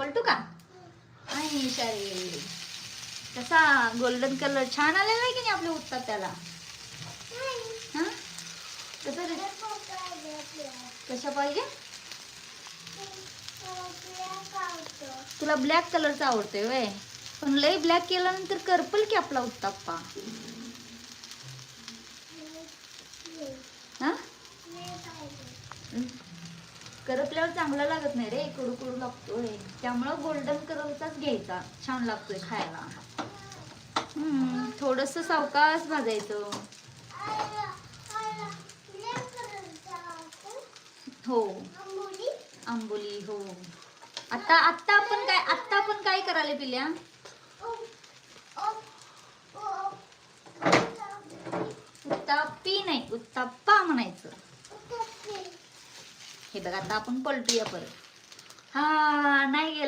पलटू का? आई शारे कसा गोल्डन कलर छान आलेला आहे की नाही आपल्या उत्तप्प्याला? हा कसं रे? कशा पाहिजे? तुला ब्लॅक कलरचा आवडतोय वय, पण लय ब्लॅक केल्यानंतर करपल की आपला उत्तप्पा. हा करपल्यावर चांगला लागत नाही रे, कडू कडू लागतोय. त्यामुळं गोल्डन कलरचाच घ्यायचा, छान लागतोय खायला. थोडस सावकाश भाजायचं. हो आंबोली हो. आता आपण काय करायला पिल्या? उत्ताप्पी नाही उत्तप्पा म्हणायचं. हे बघ आता आपण पलटूया परत. हा नाही गेला.